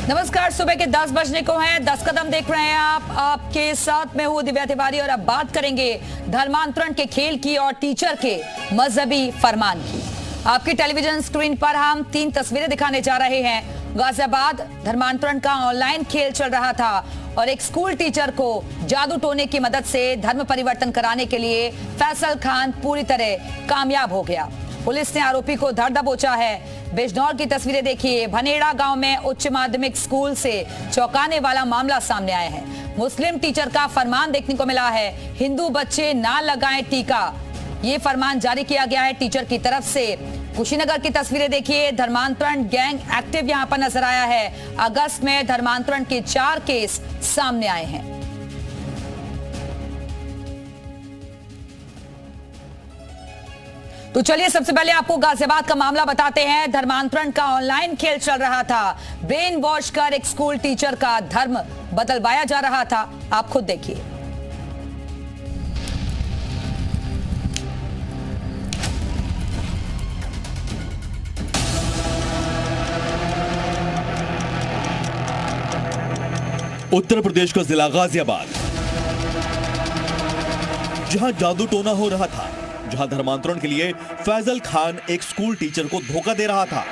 नमस्कार, सुबह के 10 बजने को हैं। 10 कदम देख रहे हैं आप। आपके साथ में हूँ दिव्या तिवारी और अब बात करेंगे धर्मांतरण के खेल की और टीचर के मजहबी फरमान की। आपकी टेलीविजन स्क्रीन पर हम 3 तस्वीरें दिखाने जा रहे हैं। गाजियाबाद धर्मांतरण का ऑनलाइन खेल चल रहा था और एक स्कूल टीचर को जादू टोने की मदद से धर्म परिवर्तन कराने के लिए फैसल खान पूरी तरह कामयाब हो गया। पुलिस ने आरोपी को धर दबोचा है। बिजनौर की तस्वीरें देखिए। भनेड़ा गांव में उच्च माध्यमिक स्कूल से चौंकाने वाला मामला सामने आया है। मुस्लिम टीचर का फरमान देखने को मिला है, हिंदू बच्चे ना लगाएं टीका। ये फरमान जारी किया गया है टीचर की तरफ से। कुशीनगर की तस्वीरें देखिए। धर्मांतरण गैंग एक्टिव यहां पर नजर आया है। अगस्त में धर्मांतरण के 4 केस सामने आए हैं। तो चलिए सबसे पहले आपको गाजियाबाद का मामला बताते हैं। धर्मांतरण का ऑनलाइन खेल चल रहा था। ब्रेन वॉश कर एक स्कूल टीचर का धर्म बदलवाया जा रहा था। आप खुद देखिए। उत्तर प्रदेश का जिला गाजियाबाद, जहां जादू टोना हो रहा था, जहां धर्मांतरण के लिए फैजल खान एक स्कूल टीचर को धोखा दे रहा था,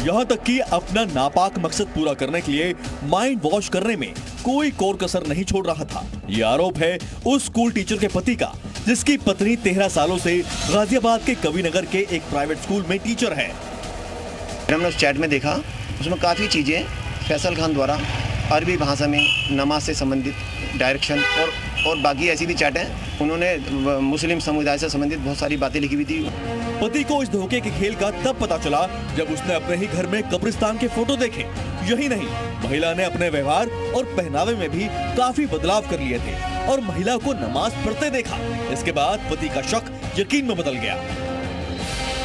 यहां तक कि अपना नापाक मकसद पूरा करने के लिए माइंड वॉश करने में कोई कोर कसर नहीं छोड़ रहा था। यह आरोप है उस स्कूल टीचर के पति का, जिसकी पत्नी 13 सालों से गाजियाबाद के कविनगर के एक प्राइवेट स्कूल में टीचर है। हमने उस चैट में देखा, उसमें काफ़ी चीज़ें फैसल खान द्वारा अरबी भाषा में नमाज से संबंधित डायरेक्शन और बाकी ऐसी भी चैट हैं। उन्होंने मुस्लिम समुदाय से संबंधित बहुत सारी बातें लिखी हुई थी। पति को इस धोखे के खेल का तब पता चला जब उसने अपने ही घर में कब्रिस्तान के फोटो देखे। यही नहीं, महिला ने अपने व्यवहार और पहनावे में भी काफी बदलाव कर लिए थे और महिला को नमाज पढ़ते देखा। इसके बाद पति का शक यकीन में बदल गया।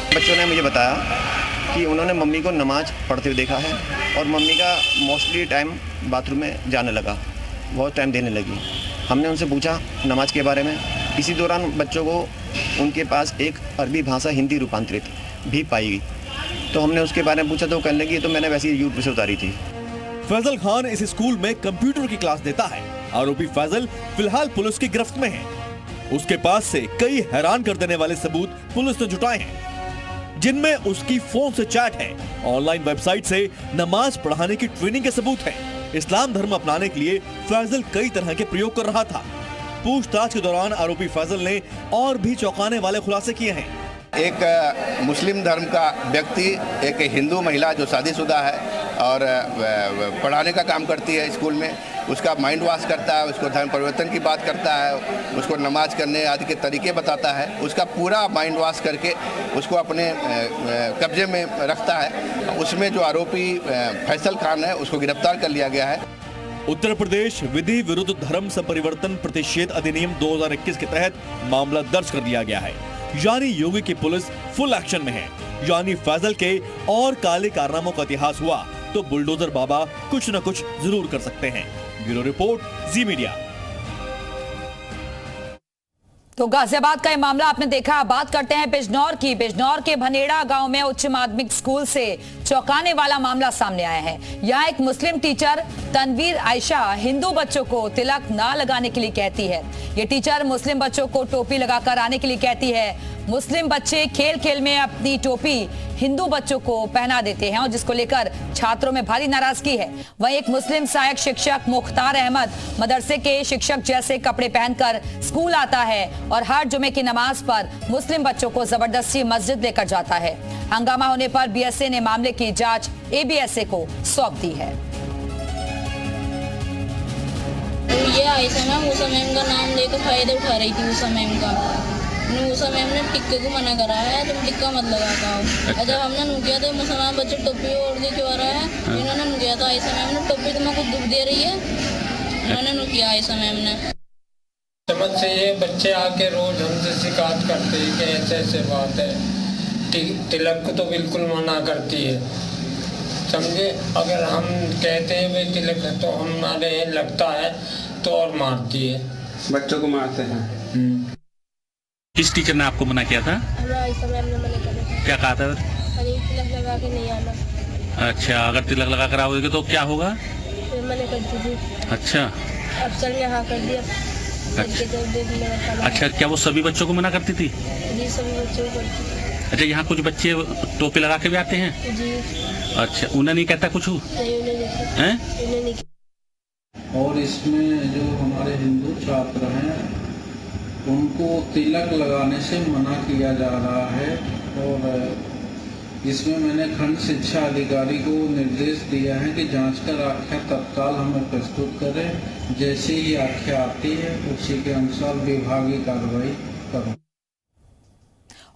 बच्चों ने मुझे बताया कि उन्होंने मम्मी को नमाज पढ़ते हुए देखा है और मम्मी का मोस्टली टाइम बाथरूम में जाने लगा, बहुत टाइम देने लगी। हमने उनसे पूछा नमाज के बारे में। इसी दौरान बच्चों को उनके पास एक अरबी भाषा हिंदी रूपांतरित भी पाई गई। तो हमने उसके बारे में पूछा तो कहने लगी तो मैंने वैसे ही यूट्यूब से उतारी थी। फैजल खान इस स्कूल में कंप्यूटर की क्लास देता है। आरोपी फैजल फिलहाल पुलिस की गिरफ्त में है। उसके पास से कई हैरान कर देने वाले सबूत पुलिस ने जुटाए हैं, जिनमें उसकी फोन से चैट है, ऑनलाइन वेबसाइट से नमाज पढ़ाने की ट्रेनिंग के सबूत है। इस्लाम धर्म अपनाने के लिए फैजल कई तरह के प्रयोग कर रहा था। पूछताछ के दौरान आरोपी फैजल ने और भी चौंकाने वाले खुलासे किए हैं। एक मुस्लिम धर्म का व्यक्ति एक हिंदू महिला जो शादीशुदा है और पढ़ाने का काम करती है स्कूल में, उसका माइंड वॉश करता है, उसको धर्म परिवर्तन की बात करता है, उसको नमाज करने आदि के तरीके बताता है, उसका पूरा माइंड वॉश करके उसको अपने कब्जे में रखता है। उसमें जो आरोपी फैसल खान है उसको गिरफ्तार कर लिया गया है। उत्तर प्रदेश विधि विरुद्ध धर्म संपरिवर्तन प्रतिषेध अधिनियम 2021 के तहत मामला दर्ज कर लिया गया है। यानी योगी की पुलिस फुल एक्शन में है। यानी फैजल के और काले कारनामों का इतिहास हुआ तो बुलडोजर बाबा कुछ न कुछ जरूर कर सकते हैं। ब्यूरो रिपोर्ट, जी मीडिया। तो गाजियाबाद का ये मामला आपने देखा। बात करते हैं बिजनौर की। बिजनौर के भनेड़ा गांव में उच्च माध्यमिक स्कूल से चौंकाने वाला मामला सामने आया है। यहाँ एक मुस्लिम टीचर तनवीर आयशा हिंदू बच्चों को तिलक ना लगाने के लिए कहती है। ये टीचर मुस्लिम बच्चों को टोपी लगाकर आने के लिए कहती है। मुस्लिम बच्चे खेल खेल में अपनी टोपी हिंदू बच्चों को पहना देते हैं और जिसको लेकर छात्रों में भारी नाराजगी है। वहीं एक मुस्लिम सहायक शिक्षक मुख्तार अहमद मदरसे के शिक्षक जैसे कपड़े पहनकर स्कूल आता है और हर जुमे की नमाज पर मुस्लिम बच्चों को जबरदस्ती मस्जिद लेकर जाता है। हंगामा होने पर बीएसए ने मामले की जांच एबीएसए को सौंप दी है। ये आयशा मैम उषा मैम का नाम लेकर फायदा उठा रही थी। उषा मैम का उषा मैम ने टिक्के को मना करा है, तुम टिक्का मत लगाता हो। जब हमने नु किया तो मुसलमान बच्चे टोपी ओढ़ के क्यों आ रहा है, इन्होंने नु किया था। आयशा मैम ने टोपी तुम्हें दुख दे रही है, इन्होंने नु किया आयशा मैम ने। समझ से ये बच्चे आके रोज हमसे शिकायत करते हैं कि ऐसे ऐसे बात है। तिलक को तो बिल्कुल मना करती है, समझे। अगर हम कहते हैं भाई तिलक तो हमारे लगता है तो और मारती है, बच्चों को मारते हैं। किस टीचर ने आपको मना किया था? आयशा मैम ने मना किया। क्या कहा था? तिलक लगा के नहीं आना। अच्छा, अगर तिलक लगा कर आओगे तो क्या होगा? मैंने करती थी। अच्छा, अब सर ने हाँ कर दिया। अच्छा, क्या वो सभी बच्चों को मना करती थी? जी, सभी बच्चों को करती थी। अच्छा, यहाँ कुछ बच्चे टोपी लगा के भी आते हैं? जी। अच्छा, उन्हें नहीं कहता कुछ? हैं? और इसमें जो हमारे हिंदू छात्र हैं उनको तिलक लगाने से मना किया जा रहा है और इसमें मैंने खंड शिक्षा अधिकारी को निर्देश दिया है कि जांच कर आख्या तत्काल हमें प्रस्तुत करें। जैसे ही आख्या आती है उसी के अनुसार विभागीय कार्रवाई करूँ।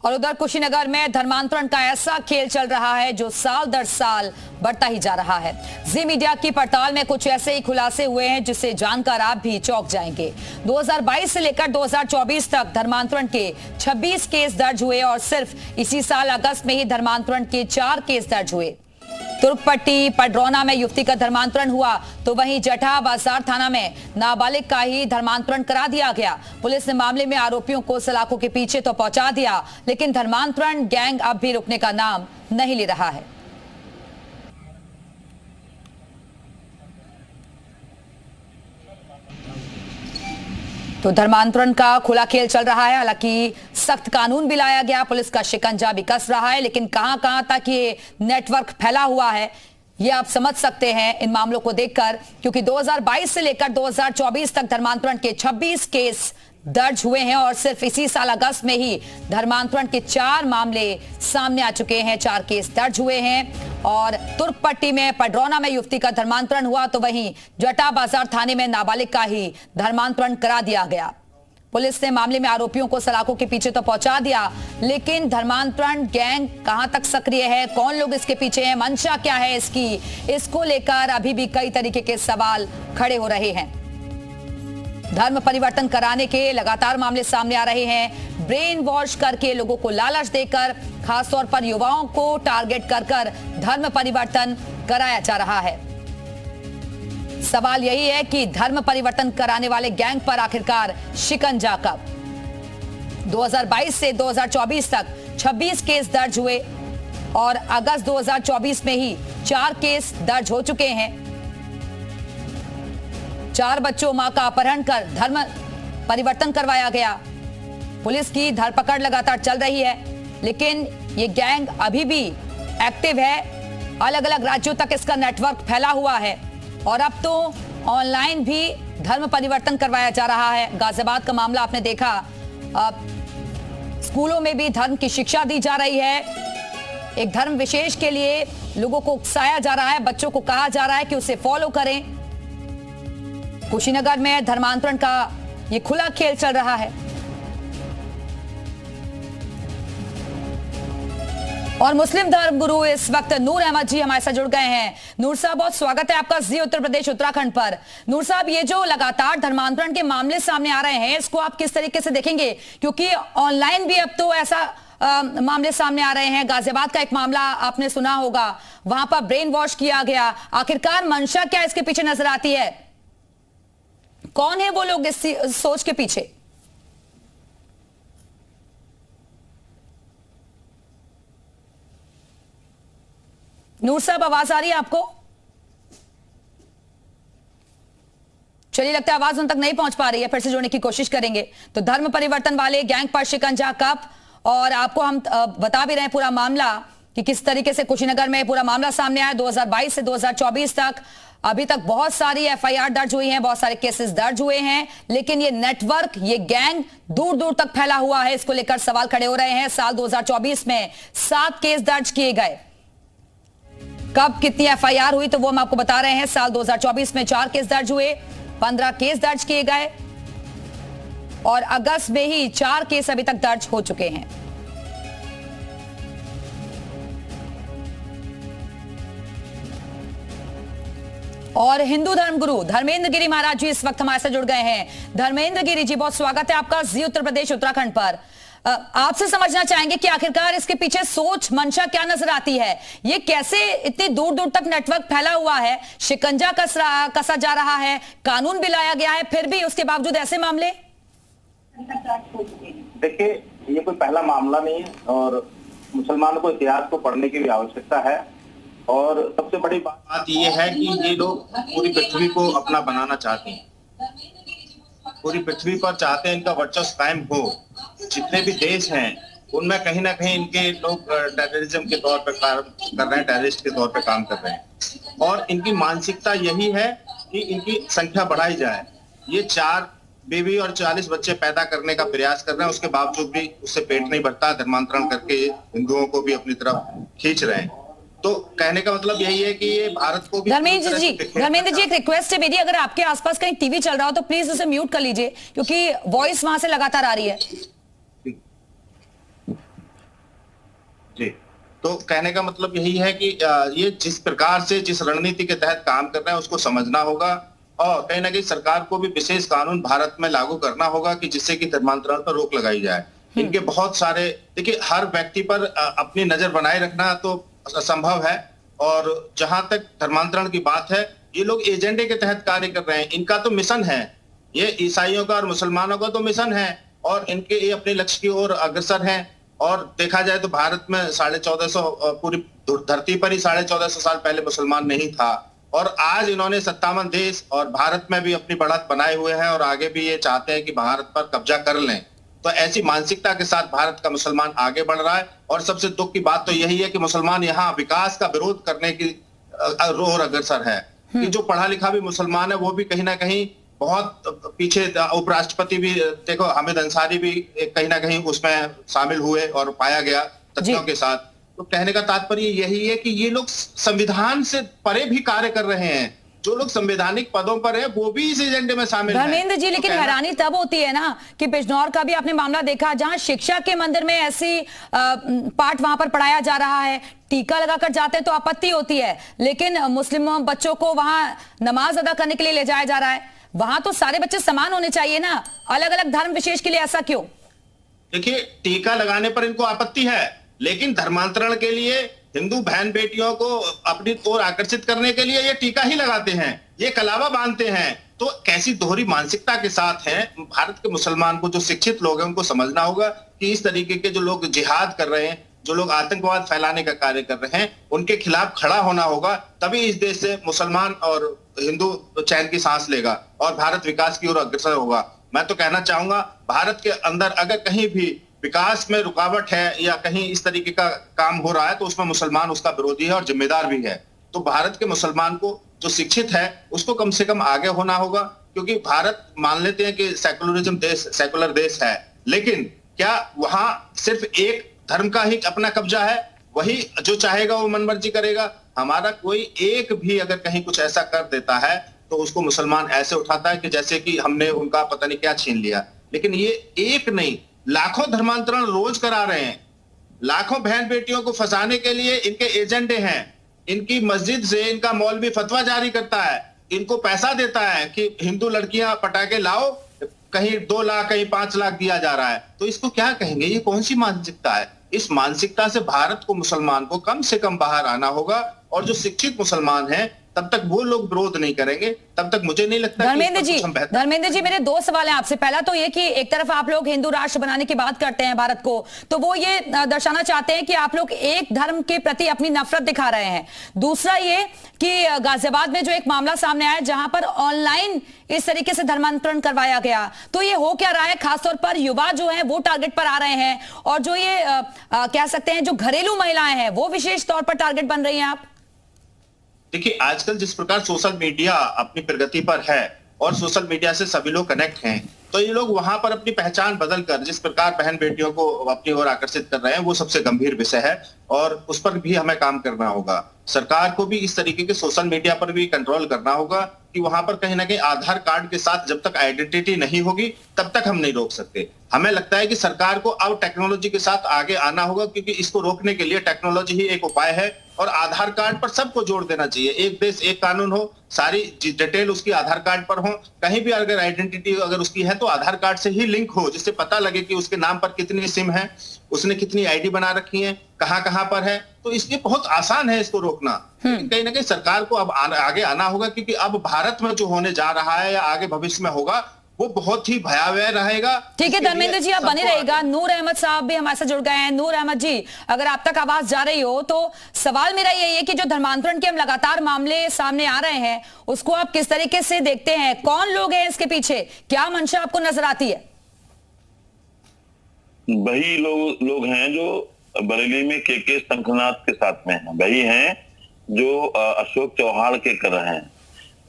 और उधर कुशीनगर में धर्मांतरण का ऐसा खेल चल रहा है जो साल दर साल बढ़ता ही जा रहा है। जी मीडिया की पड़ताल में कुछ ऐसे ही खुलासे हुए हैं जिसे जानकर आप भी चौंक जाएंगे। 2022 से लेकर 2024 तक धर्मांतरण के 26 केस दर्ज हुए और सिर्फ इसी साल अगस्त में ही धर्मांतरण के 4 केस दर्ज हुए। तुर्कपट्टी पडरौना में युवती का धर्मांतरण हुआ तो वहीं जटा बाजार थाना में नाबालिग का ही धर्मांतरण करा दिया गया। पुलिस ने मामले में आरोपियों को सलाखों के पीछे तो पहुंचा दिया, लेकिन धर्मांतरण गैंग अब भी रुकने का नाम नहीं ले रहा है। तो धर्मांतरण का खुला खेल चल रहा है। हालांकि सख्त कानून भी लाया गया, पुलिस का शिकंजा भी कस रहा है, लेकिन कहां तक ये नेटवर्क फैला हुआ है ये आप समझ सकते हैं इन मामलों को देखकर, क्योंकि 2022 से लेकर 2024 तक धर्मांतरण के 26 केस दर्ज हुए हैं और सिर्फ इसी साल अगस्त में ही धर्मांतरण के 4 मामले सामने आ चुके हैं, 4 केस दर्ज हुए हैं। और तुर्कपट्टी में पडरौना में युवती का धर्मांतरण हुआ तो वहीं जटा बाजार थाने में नाबालिग का ही धर्मांतरण करा दिया गया। पुलिस ने मामले में आरोपियों को सलाखों के पीछे तो पहुंचा दिया, लेकिन धर्मांतरण गैंग कहां तक सक्रिय है, कौन लोग इसके पीछे हैं, मंशा क्या है इसकी, इसको लेकर अभी भी कई तरीके के सवाल खड़े हो रहे हैं। धर्म परिवर्तन कराने के लगातार मामले सामने आ रहे हैं। ब्रेन वॉश करके लोगों को लालच देकर खासतौर पर युवाओं को टारगेट कर धर्म परिवर्तन कराया जा रहा है। सवाल यही है कि धर्म परिवर्तन कराने वाले गैंग पर आखिरकार शिकंजा कब? 2022 से 2024 तक 26 केस दर्ज हुए और अगस्त 2024 में ही 4 केस दर्ज हो चुके हैं। 4 बच्चों मां का अपहरण कर धर्म परिवर्तन करवाया गया। पुलिस की धरपकड़ लगातार चल रही है, लेकिन ये गैंग अभी भी एक्टिव है। अलग अलग राज्यों तक इसका नेटवर्क फैला हुआ है और अब तो ऑनलाइन भी धर्म परिवर्तन करवाया जा रहा है। गाजियाबाद का मामला आपने देखा, स्कूलों में भी धर्म की शिक्षा दी जा रही है। एक धर्म विशेष के लिए लोगों को उकसाया जा रहा है, बच्चों को कहा जा रहा है कि उसे फॉलो करें। कुशीनगर में धर्मांतरण का ये खुला खेल चल रहा है। और मुस्लिम धर्म गुरु इस वक्त नूर अहमद जी हमारे साथ जुड़ गए हैं। नूर साहब, बहुत स्वागत है आपका जी उत्तर प्रदेश उत्तराखंड पर। नूर साहब, ये जो लगातार धर्मांतरण के मामले सामने आ रहे हैं, इसको आप किस तरीके से देखेंगे? क्योंकि ऑनलाइन भी अब तो ऐसा मामले सामने आ रहे हैं। गाजियाबाद का एक मामला आपने सुना होगा, वहां पर ब्रेन वॉश किया गया। आखिरकार मंशा क्या इसके पीछे नजर आती है? कौन है वो लोग इस सोच के पीछे? नूर साहब, आवाज आ रही है आपको? चलिए, लगता है आवाज उन तक नहीं पहुंच पा रही है, फिर से जोड़ने की कोशिश करेंगे। तो धर्म परिवर्तन वाले गैंग पर शिकंजा कब? और आपको हम बता भी रहे हैं पूरा मामला कि किस तरीके से कुशीनगर में पूरा मामला सामने आया। 2022 से 2024 तक अभी तक बहुत सारी एफआईआर दर्ज हुई हैं, बहुत सारे केसेस दर्ज हुए हैं, लेकिन ये नेटवर्क, ये गैंग दूर दूर तक फैला हुआ है। इसको लेकर सवाल खड़े हो रहे हैं। साल 2024 में 7 केस दर्ज किए गए। कब कितनी एफआईआर हुई तो वो हम आपको बता रहे हैं। साल 2024 में 4 केस दर्ज हुए, 15 केस दर्ज किए गए और अगस्त में ही 4 केस अभी तक दर्ज हो चुके हैं। और हिंदू धर्म गुरु धर्मेंद्र गिरी महाराज जी इस वक्त हमारे साथ जुड़ गए हैं। धर्मेंद्र गिरी जी, बहुत स्वागत है आपका जी उत्तर प्रदेश उत्तराखंड पर। आपसे समझना चाहेंगे कि आखिरकार इसके पीछे सोच, मंशा क्या नजर आती है? ये कैसे इतनी दूर दूर तक नेटवर्क फैला हुआ है? शिकंजा कसा जा रहा है, कानून भी लाया गया है, फिर भी उसके बावजूद ऐसे मामले? देखिए, ये कोई पहला मामला नहीं है और मुसलमानों को इतिहास को पढ़ने की भी आवश्यकता है। और सबसे बड़ी बात ये है कि ये लोग पूरी पृथ्वी को अपना बनाना चाहते हैं, पूरी पृथ्वी पर चाहते हैं इनका वर्चस्व कायम हो। जितने भी देश हैं उनमें कहीं ना कहीं इनके लोग टेररिज्म के तौर पर काम कर रहे हैं, टेररिस्ट के तौर पर काम कर रहे हैं, और इनकी मानसिकता यही है कि इनकी संख्या बढ़ाई जाए। ये 4 बेबी और 40 बच्चे पैदा करने का प्रयास कर रहे हैं, उसके बावजूद भी उससे पेट नहीं भरता, धर्मांतरण करके हिंदुओं को भी अपनी तरफ खींच रहे हैं। तो कहने का मतलब यही है कि ये भारत को भी धर्मेंद्र जी एक रिक्वेस्ट है मेरी, अगर आपके आसपास कहीं टीवी चल रहा हो तो प्लीज उसे म्यूट कर लीजिए, क्योंकि वॉइस वहां से लगातार आ रही है। जी, तो कहने का मतलब यही है कि ये जिस प्रकार से जिस रणनीति के तहत काम कर रहे हैं उसको समझना होगा, और कहीं ना कहीं सरकार को भी विशेष कानून भारत में लागू करना होगा कि जिससे कि धर्मांतरण पर रोक लगाई जाए। इनके बहुत सारे, देखिए हर व्यक्ति पर अपनी नजर बनाए रखना तो असंभव है, और जहां तक धर्मांतरण की बात है, ये लोग एजेंडे के तहत कार्य कर रहे हैं। इनका तो मिशन है, ये ईसाइयों का और मुसलमानों का तो मिशन है, और इनके ये अपने लक्ष्य की ओर अग्रसर हैं। और देखा जाए तो भारत में 1450 पूरी धरती पर ही 1450 साल पहले मुसलमान नहीं था, और आज इन्होंने 57 देश और भारत में भी अपनी बढ़त बनाए हुए हैं, और आगे भी ये चाहते हैं कि भारत पर कब्जा कर लें। तो ऐसी मानसिकता के साथ भारत का मुसलमान आगे बढ़ रहा है, और सबसे दुख की बात तो यही है कि मुसलमान यहाँ विकास का विरोध करने की ओर अग्रसर है, कि जो पढ़ा लिखा भी मुसलमान है वो भी कहीं ना कहीं बहुत पीछे। उपराष्ट्रपति भी देखो, हामिद अंसारी भी कहीं ना कहीं उसमें शामिल हुए और पाया गया तथ्यों के साथ। तो कहने का तात्पर्य यही है कि ये लोग संविधान से परे भी कार्य कर रहे हैं, जो लोग संवैधानिक पदों पर है वो भी इस एजेंडे में शामिल हैं। धर्मेंद्र जी, लेकिन हैरानी तब होती है ना कि बिजनौर का भी आपने मामला देखा, जहां शिक्षा के मंदिर में ऐसी पाठ वहां पर पढ़ाया जा रहा है, टीका लगाकर जाते हैं तो आपत्ति होती है, लेकिन मुस्लिम बच्चों को वहां नमाज अदा करने के लिए ले जाया जा रहा है। वहां तो सारे बच्चे समान होने चाहिए ना, अलग अलग धर्म विशेष के लिए ऐसा क्यों? देखिए, टीका लगाने पर इनको आपत्ति है, लेकिन धर्मांतरण के लिए हिंदू बहन बेटियों को अपनी ओर आकर्षित करने के लिए ये टीका ही लगाते हैं, ये कलावा बांधते हैं। तो कैसी दोहरी मानसिकता के साथ हैं। भारत के मुसलमान को, जो शिक्षित लोग हैं, उनको समझना होगा कि इस तरीके के जो लोग जिहाद कर रहे हैं, जो लोग आतंकवाद फैलाने का कार्य कर रहे हैं, उनके खिलाफ खड़ा होना होगा। तभी इस देश से मुसलमान और हिंदू चैन की सांस लेगा और भारत विकास की ओर अग्रसर होगा। मैं तो कहना चाहूंगा, भारत के अंदर अगर कहीं भी विकास में रुकावट है या कहीं इस तरीके का काम हो रहा है तो उसमें मुसलमान उसका विरोधी है और जिम्मेदार भी है। तो भारत के मुसलमान को, जो शिक्षित है, उसको कम से कम आगे होना होगा, क्योंकि भारत मान लेते हैं कि सेकुलरिज्म देश, सेकुलर देश है, लेकिन क्या वहां सिर्फ एक धर्म का ही अपना कब्जा है? वही जो चाहेगा वो मनमर्जी करेगा? हमारा कोई एक भी अगर कहीं कुछ ऐसा कर देता है तो उसको मुसलमान ऐसे उठाता है कि जैसे कि हमने उनका पता नहीं क्या छीन लिया। लेकिन ये एक नहीं, लाखों धर्मांतरण रोज करा रहे हैं, लाखों बहन बेटियों को फंसाने के लिए इनके एजेंडे हैं। इनकी मस्जिद से इनका मौलवी फतवा जारी करता है, इनको पैसा देता है कि हिंदू लड़कियां पटाखे लाओ, कहीं 2 लाख कहीं 5 लाख दिया जा रहा है। तो इसको क्या कहेंगे? ये कौन सी मानसिकता है? इस मानसिकता से भारत को, मुसलमान को कम से कम बाहर आना होगा, और जो शिक्षित मुसलमान हैं तब तक वो लोग विरोध नहीं करेंगे, तब तक मुझे नहीं लगता। धर्मेंद्र जी मेरे 2 सवाल हैं आपसे। पहला तो ये कि एक तरफ आप लोग हिंदू राष्ट्र बनाने की बात करते हैं भारत को, तो वो ये दर्शाना चाहते हैं कि आप लोग एक धर्म के प्रति अपनी नफरत दिखा रहे हैं। दूसरा ये कि गाजियाबाद में जो एक मामला सामने आया जहां पर ऑनलाइन इस तरीके से धर्मांतरण करवाया गया, तो ये हो क्या रहा है? खासतौर पर युवा जो है वो टारगेट पर आ रहे हैं, और जो ये कह सकते हैं जो घरेलू महिलाएं हैं वो विशेष तौर पर टारगेट बन रही हैं। आप देखिए, आजकल जिस प्रकार सोशल मीडिया अपनी प्रगति पर है और सोशल मीडिया से सभी लोग कनेक्ट हैं, तो ये लोग वहां पर अपनी पहचान बदलकर जिस प्रकार बहन बेटियों को अपनी ओर आकर्षित कर रहे हैं, वो सबसे गंभीर विषय है और उस पर भी हमें काम करना होगा। सरकार को भी इस तरीके के सोशल मीडिया पर भी कंट्रोल करना होगा कि वहां पर कहीं ना कहीं आधार कार्ड के साथ जब तक आइडेंटिटी नहीं होगी तब तक हम नहीं रोक सकते। हमें लगता है कि सरकार को अब टेक्नोलॉजी के साथ आगे आना होगा, क्योंकि इसको रोकने के लिए टेक्नोलॉजी ही एक उपाय है, और आधार कार्ड पर सबको जोड़ देना चाहिए। एक देश एक कानून हो, सारी डिटेल उसकी आधार कार्ड पर हो, कहीं भी अगर आइडेंटिटी अगर उसकी है तो आधार कार्ड से ही लिंक हो, जिससे पता लगे कि उसके नाम पर कितनी सिम है, उसने कितनी आईडी बना रखी है, कहां पर है। तो इसलिए बहुत आसान है इसको रोकना। कहीं ना कहीं सरकार को अब आगे आना होगा, क्योंकि अब भारत में जो होने जा रहा है या आगे भविष्य में होगा वो बहुत ही भयावह रहेगा। ठीक है धर्मेंद्र जी, आप बने रहेगा। नूर अहमद साहब भी हमारे साथ जुड़ गए हैं। नूर अहमद जी, अगर आप तक आवाज जा रही हो तो सवाल मेरा यही है कि जो धर्मांतरण के हम लगातार मामले सामने आ रहे हैं उसको आप किस तरीके से देखते हैं? कौन लोग हैं इसके पीछे? क्या मंशा आपको नजर आती है? वही लोग हैं जो बरेली में के शंखनाथ के साथ में हैं, वही हैं जो अशोक चौहान के कर रहे हैं,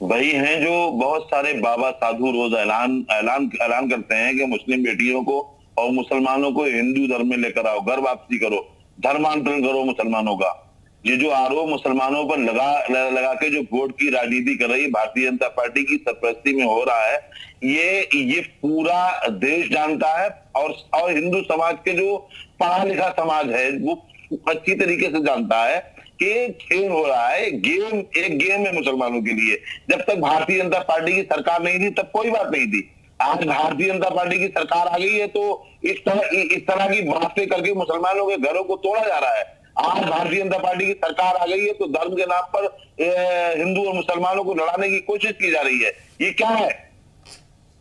वही हैं जो बहुत सारे बाबा साधु रोज ऐलान करते हैं कि मुस्लिम बेटियों को और मुसलमानों को हिंदू धर्म में लेकर आओ, घर वापसी करो, धर्मांतरण करो मुसलमानों का। ये जो आरोप मुसलमानों पर लगा के जो वोट की राजनीति कर रही भारतीय जनता पार्टी की सरपरस्ती में हो रहा है, ये पूरा देश जानता है और हिंदू समाज के जो पढ़ा लिखा समाज है वो अच्छी तरीके से जानता है कि खेल हो रहा है, एक गेम है मुसलमानों के लिए। जब तक भारतीय जनता पार्टी की सरकार नहीं थी तब कोई बात नहीं थी। आज भारतीय जनता पार्टी की सरकार आ गई है तो इस तरह की बातें करके मुसलमानों के घरों को तोड़ा जा रहा है। आज भारतीय जनता पार्टी की सरकार आ गई है तो धर्म के नाम पर हिंदू और मुसलमानों को लड़ाने की कोशिश की जा रही है। ये क्या है?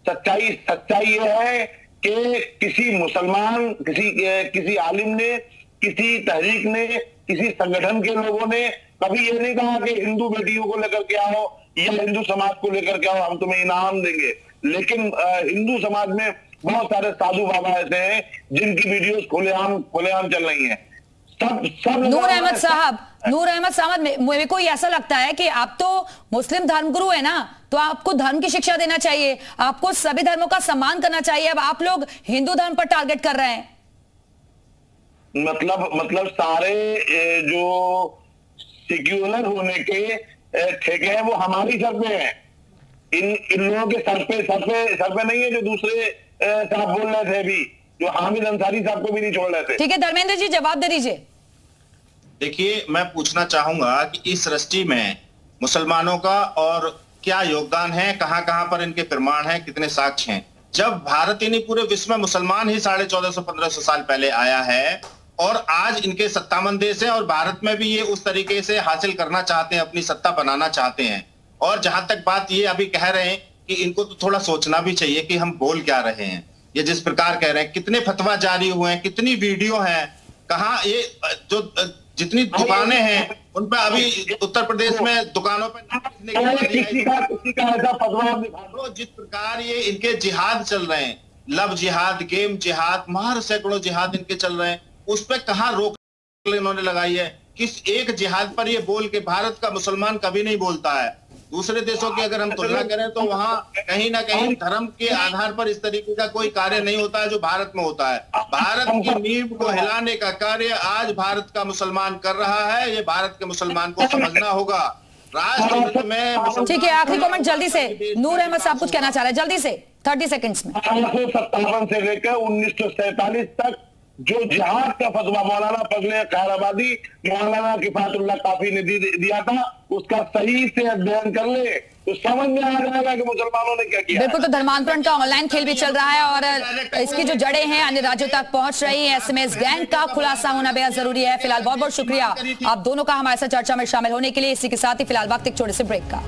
सच्चाई ये है कि किसी मुसलमान, किसी आलिम ने, किसी तहरीक ने, किसी संगठन के लोगों ने कभी ये नहीं कहा कि हिंदू बेटियों को लेकर के आओ या हिंदू समाज को लेकर के आओ, हम तुम्हें इनाम देंगे। लेकिन हिंदू समाज में बहुत सारे साधु बाबा ऐसे हैं जिनकी वीडियोस खुलेआम चल रही हैं। सब नूर अहमद साहब, मेरे को ऐसा लगता है कि आप तो मुस्लिम धर्मगुरु है ना, तो आपको धर्म की शिक्षा देना चाहिए, आपको सभी धर्मों का सम्मान करना चाहिए। अब आप लोग हिंदू धर्म पर टारगेट कर रहे हैं। मतलब सारे जो सेक्युलर होने के ठेके हैं वो हमारी सर पे हैं। इन लोगों के सर पे नहीं है जो दूसरे साहब बोल रहे थे अभी, जो हामिद अंसारी साहब को भी नहीं छोड़ रहे थे। ठीक है धर्मेंद्र जी, जवाब दे दीजिए। देखिए, मैं पूछना चाहूंगा कि इस सृष्टि में मुसलमानों का और क्या योगदान है, कहां पर इनके प्रमाण हैं, कितने साक्ष्य हैं। जब भारत यानी पूरे विश्व में मुसलमान ही 1450-1500 साल पहले आया है और आज इनके 57 देश हैं और भारत में भी ये उस तरीके से हासिल करना चाहते हैं, अपनी सत्ता बनाना चाहते हैं। और जहां तक बात ये अभी कह रहे हैं कि इनको तो थोड़ा सोचना भी चाहिए कि हम बोल क्या रहे हैं। ये जिस प्रकार कह रहे हैं, कितने फतवा जारी हुए हैं, कितनी वीडियो हैं, कहाँ ये जो जितनी दुकानें हैं उन पर अभी उत्तर प्रदेश में दुकानों पर जिस प्रकार ये इनके जिहाद चल रहे हैं, लव जिहाद, गेम जिहाद, महार सैकड़ों जिहाद इनके चल रहे हैं, उस पर कहाँ रोक इन्होंने लगाई है? किस एक जिहाद पर ये बोल के भारत का मुसलमान कभी नहीं बोलता है। दूसरे देशों की अगर हम तुलना करें तो वहां कहीं ना कहीं धर्म के आधार पर इस तरीके का कोई कार्य नहीं होता है जो भारत में होता है। भारत की नींव को हिलाने का कार्य आज भारत का मुसलमान कर रहा है। ये भारत के मुसलमान को समझना होगा। राष्ट्र में ठीक है, आखिरी कमेंट जल्दी से। नूर अहमद साहब कुछ कहना चाह रहे हैं, जल्दी से 30 सेकंड्स में। 1857 से लेकर 1947 तक जो जिहाद का फतवा मौलाना फजले खैराबादी, मौलाना किफायतुल्लाह काफी ने दिया था, उसका सही से अध्ययन कर ले तो समझ में आ जाएगा कि मुसलमानों ने क्या किया। बिल्कुल, तो धर्मांतरण का ऑनलाइन खेल भी चल रहा है और इसकी जो जड़ें हैं अन्य राज्यों तक पहुंच रही है। SMS गैंग का खुलासा होना बेहद जरूरी है। फिलहाल बहुत बहुत शुक्रिया आप दोनों का हमारे साथ चर्चा में शामिल होने के लिए। इसी के साथ ही फिलहाल वक्त एक छोटे से ब्रेक का।